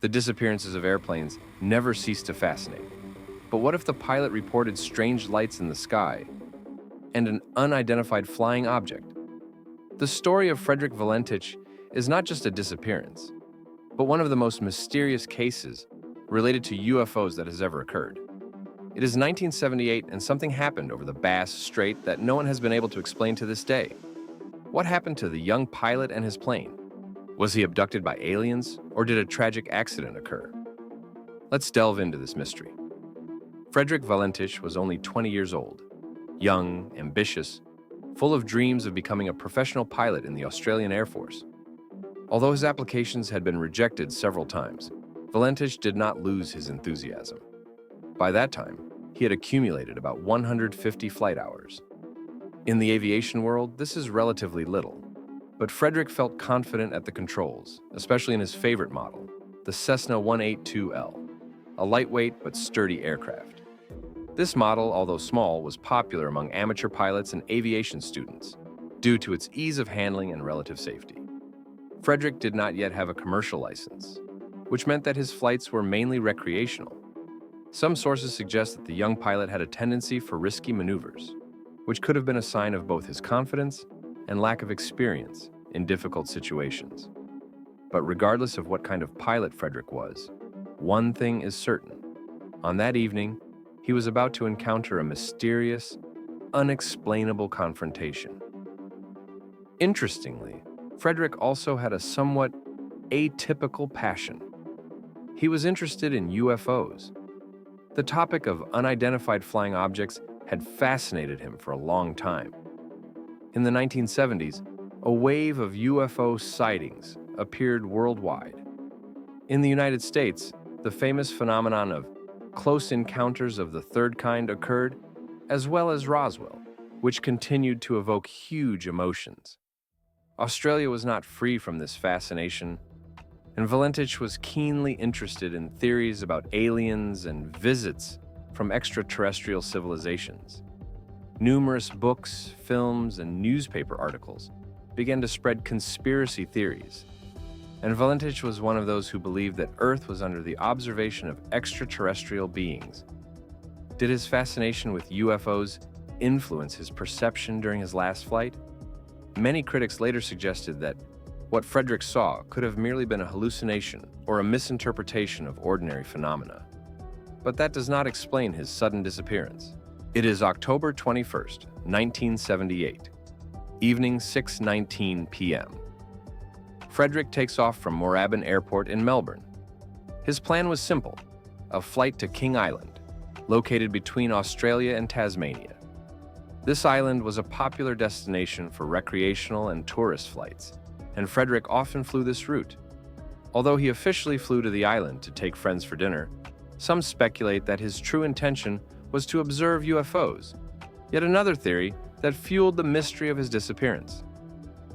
The disappearances of airplanes never cease to fascinate. But what if the pilot reported strange lights in the sky and an unidentified flying object? The story of Frederick Valentich is not just a disappearance, but one of the most mysterious cases related to UFOs that has ever occurred. It is 1978 and something happened over the Bass Strait that no one has been able to explain to this day. What happened to the young pilot and his plane? Was he abducted by aliens, or did a tragic accident occur? Let's delve into this mystery. Frederick Valentich was only 20 years old, young, ambitious, full of dreams of becoming a professional pilot in the Australian Air Force. Although his applications had been rejected several times, Valentich did not lose his enthusiasm. By that time, he had accumulated about 150 flight hours. In the aviation world, this is relatively little, but Frederick felt confident at the controls, especially in his favorite model, the Cessna 182L, a lightweight but sturdy aircraft. This model, although small, was popular among amateur pilots and aviation students due to its ease of handling and relative safety. Frederick did not yet have a commercial license, which meant that his flights were mainly recreational. Some sources suggest that the young pilot had a tendency for risky maneuvers, which could have been a sign of both his confidence and lack of experience in difficult situations. But regardless of what kind of pilot Frederick was, one thing is certain. On that evening, he was about to encounter a mysterious, unexplainable confrontation. Interestingly, Frederick also had a somewhat atypical passion. He was interested in UFOs. The topic of unidentified flying objects had fascinated him for a long time. In the 1970s, a wave of UFO sightings appeared worldwide. In the United States, the famous phenomenon of close encounters of the third kind occurred, as well as Roswell, which continued to evoke huge emotions. Australia was not free from this fascination, and Valentich was keenly interested in theories about aliens and visits from extraterrestrial civilizations. Numerous books, films, and newspaper articles began to spread conspiracy theories, and Valentich was one of those who believed that Earth was under the observation of extraterrestrial beings. Did his fascination with UFOs influence his perception during his last flight? Many critics later suggested that what Frederick saw could have merely been a hallucination or a misinterpretation of ordinary phenomena. But that does not explain his sudden disappearance. It is October 21st, 1978, evening 6:19 p.m. Frederick takes off from Moorabbin Airport in Melbourne. His plan was simple, a flight to King Island, located between Australia and Tasmania. This island was a popular destination for recreational and tourist flights, and Frederick often flew this route. Although he officially flew to the island to take friends for dinner, some speculate that his true intention was to observe UFOs, yet another theory that fueled the mystery of his disappearance.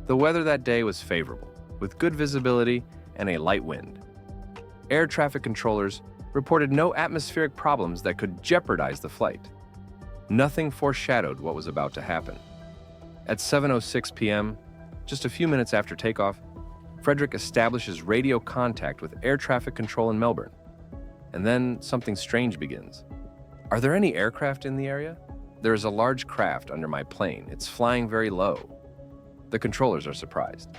The weather that day was favorable, with good visibility and a light wind. Air traffic controllers reported no atmospheric problems that could jeopardize the flight. Nothing foreshadowed what was about to happen. At 7:06 p.m., just a few minutes after takeoff, Frederick establishes radio contact with air traffic control in Melbourne. And then something strange begins. "Are there any aircraft in the area? There is a large craft under my plane. It's flying very low." The controllers are surprised.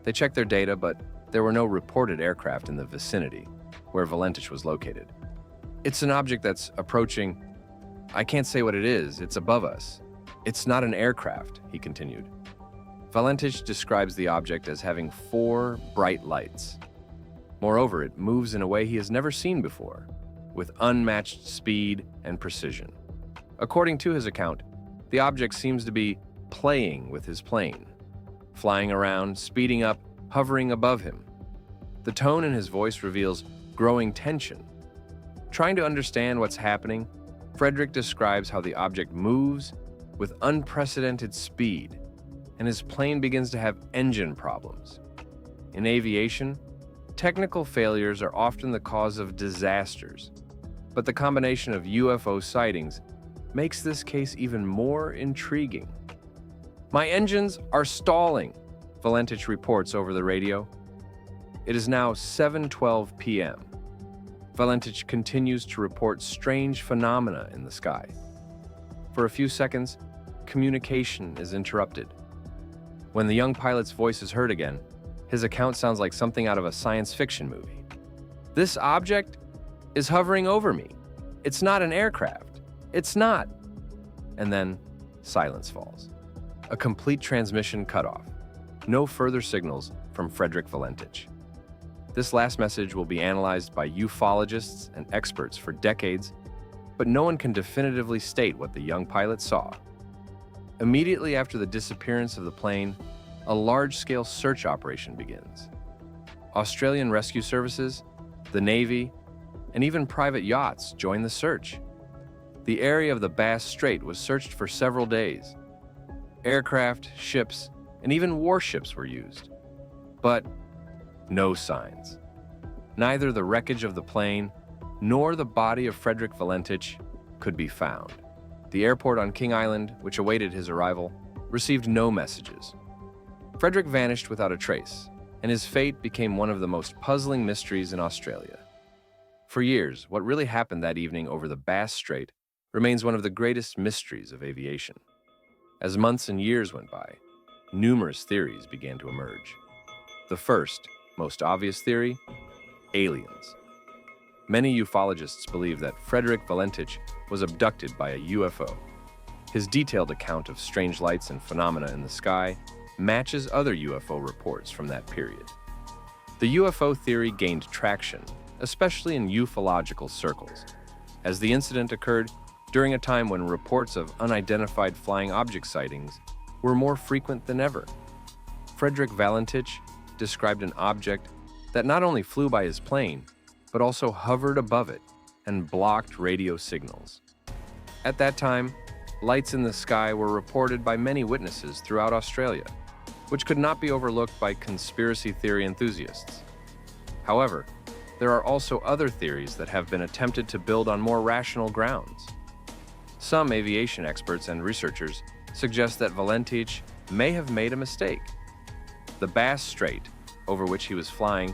They check their data, but there were no reported aircraft in the vicinity where Valentich was located. "It's an object that's approaching. I can't say what it is. It's above us. It's not an aircraft," he continued. Valentich describes the object as having 4 bright lights. Moreover, it moves in a way he has never seen before, with unmatched speed and precision. According to his account, the object seems to be playing with his plane, flying around, speeding up, hovering above him. The tone in his voice reveals growing tension. Trying to understand what's happening, Frederick describes how the object moves with unprecedented speed, and his plane begins to have engine problems. In aviation, technical failures are often the cause of disasters, but the combination of UFO sightings makes this case even more intriguing. "My engines are stalling," Valentich reports over the radio. It is now 7:12 p.m. Valentich continues to report strange phenomena in the sky. For a few seconds, communication is interrupted. When the young pilot's voice is heard again, his account sounds like something out of a science fiction movie. "This object is hovering over me. It's not an aircraft. It's not." And then silence falls. A complete transmission cut off. No further signals from Frederick Valentich. This last message will be analyzed by ufologists and experts for decades, but no one can definitively state what the young pilot saw. Immediately after the disappearance of the plane, a large-scale search operation begins. Australian rescue services, the Navy, and even private yachts join the search. The area of the Bass Strait was searched for several days. Aircraft, ships, and even warships were used. But no signs. Neither the wreckage of the plane nor the body of Frederick Valentich could be found. The airport on King Island, which awaited his arrival, received no messages. Frederick vanished without a trace, and his fate became one of the most puzzling mysteries in Australia. For years, what really happened that evening over the Bass Strait remains one of the greatest mysteries of aviation. As months and years went by, numerous theories began to emerge. The first, most obvious theory: aliens. Many ufologists believe that Frederick Valentich was abducted by a UFO. His detailed account of strange lights and phenomena in the sky matches other UFO reports from that period. The UFO theory gained traction, especially in ufological circles, as the incident occurred during a time when reports of unidentified flying object sightings were more frequent than ever. Frederick Valentich described an object that not only flew by his plane, but also hovered above it and blocked radio signals. At that time, lights in the sky were reported by many witnesses throughout Australia, which could not be overlooked by conspiracy theory enthusiasts. However, there are also other theories that have been attempted to build on more rational grounds. Some aviation experts and researchers suggest that Valentich may have made a mistake. The Bass Strait, over which he was flying,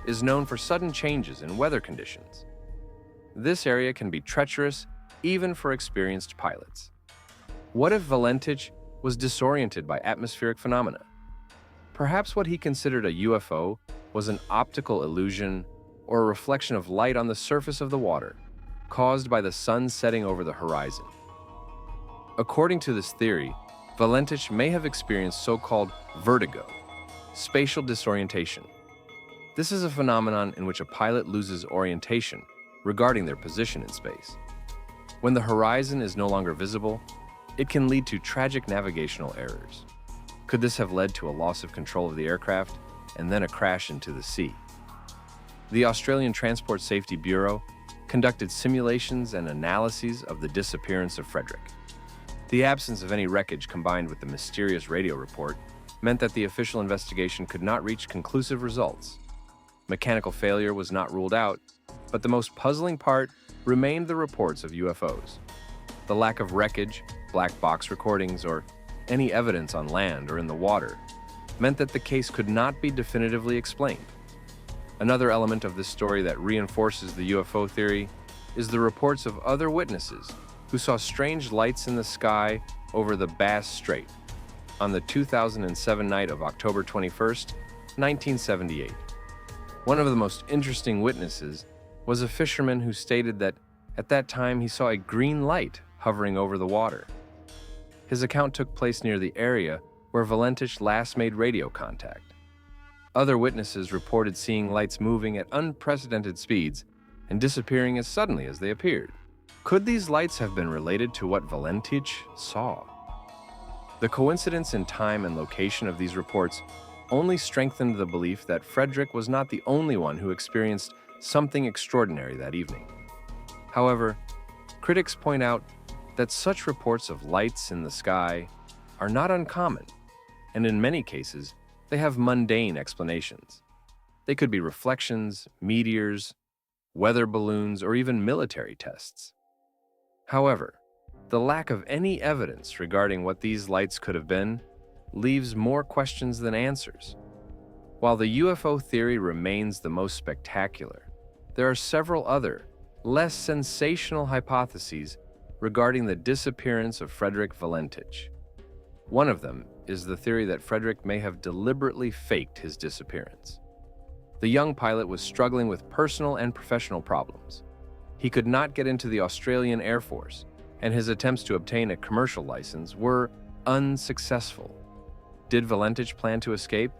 is known for sudden changes in weather conditions. This area can be treacherous even for experienced pilots. What if Valentich was disoriented by atmospheric phenomena? Perhaps what he considered a UFO was an optical illusion or a reflection of light on the surface of the water, caused by the sun setting over the horizon. According to this theory, Valentich may have experienced so-called vertigo, spatial disorientation. This is a phenomenon in which a pilot loses orientation regarding their position in space. When the horizon is no longer visible, it can lead to tragic navigational errors. Could this have led to a loss of control of the aircraft and then a crash into the sea? The Australian Transport Safety Bureau conducted simulations and analyses of the disappearance of Frederick. The absence of any wreckage combined with the mysterious radio report meant that the official investigation could not reach conclusive results. Mechanical failure was not ruled out, but the most puzzling part remained the reports of UFOs. The lack of wreckage, black box recordings, or any evidence on land or in the water meant that the case could not be definitively explained. Another element of this story that reinforces the UFO theory is the reports of other witnesses who saw strange lights in the sky over the Bass Strait on the 2007 night of October 21st, 1978. One of the most interesting witnesses was a fisherman who stated that at that time he saw a green light hovering over the water. His account took place near the area where Valentich last made radio contact. Other witnesses reported seeing lights moving at unprecedented speeds and disappearing as suddenly as they appeared. Could these lights have been related to what Valentich saw? The coincidence in time and location of these reports only strengthened the belief that Frederick was not the only one who experienced something extraordinary that evening. However, critics point out that such reports of lights in the sky are not uncommon, and in many cases, they have mundane explanations. They could be reflections, meteors, weather balloons, or even military tests. However, the lack of any evidence regarding what these lights could have been leaves more questions than answers. While the UFO theory remains the most spectacular, there are several other, less sensational hypotheses regarding the disappearance of Frederick Valentich. One of them is the theory that Frederick may have deliberately faked his disappearance. The young pilot was struggling with personal and professional problems. He could not get into the Australian Air Force, and his attempts to obtain a commercial license were unsuccessful. Did Valentich plan to escape?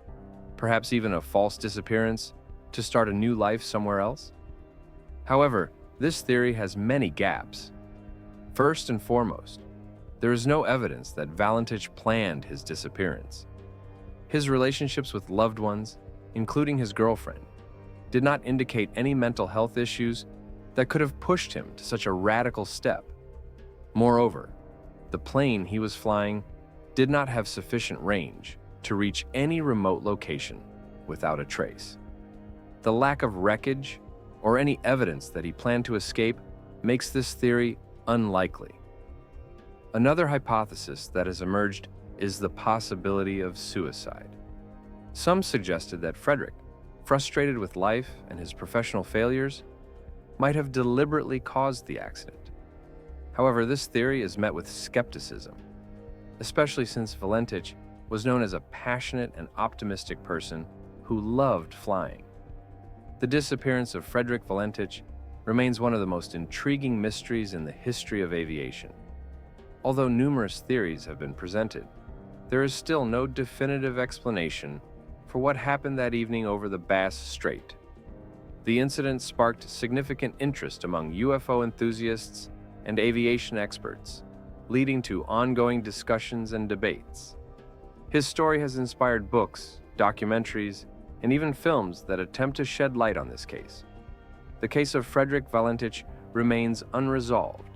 Perhaps even a false disappearance to start a new life somewhere else? However, this theory has many gaps. First and foremost, there is no evidence that Valentich planned his disappearance. His relationships with loved ones, including his girlfriend, did not indicate any mental health issues that could have pushed him to such a radical step. Moreover, the plane he was flying did not have sufficient range to reach any remote location without a trace. The lack of wreckage or any evidence that he planned to escape makes this theory unlikely. Another hypothesis that has emerged is the possibility of suicide. Some suggested that Frederick, frustrated with life and his professional failures, might have deliberately caused the accident. However, this theory is met with skepticism, especially since Valentich was known as a passionate and optimistic person who loved flying. The disappearance of Frederick Valentich remains one of the most intriguing mysteries in the history of aviation. Although numerous theories have been presented, there is still no definitive explanation for what happened that evening over the Bass Strait. The incident sparked significant interest among UFO enthusiasts and aviation experts, leading to ongoing discussions and debates. His story has inspired books, documentaries, and even films that attempt to shed light on this case. The case of Frederick Valentich remains unresolved.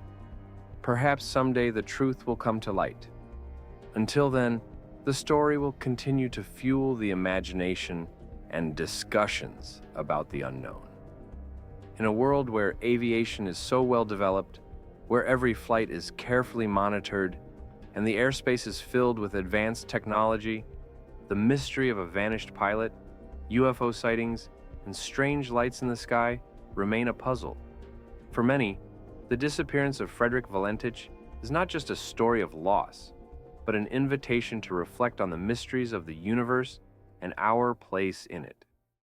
Perhaps someday the truth will come to light. Until then, the story will continue to fuel the imagination and discussions about the unknown. In a world where aviation is so well developed, where every flight is carefully monitored, and the airspace is filled with advanced technology, the mystery of a vanished pilot, UFO sightings, and strange lights in the sky remain a puzzle. For many, the disappearance of Frederick Valentich is not just a story of loss, but an invitation to reflect on the mysteries of the universe and our place in it.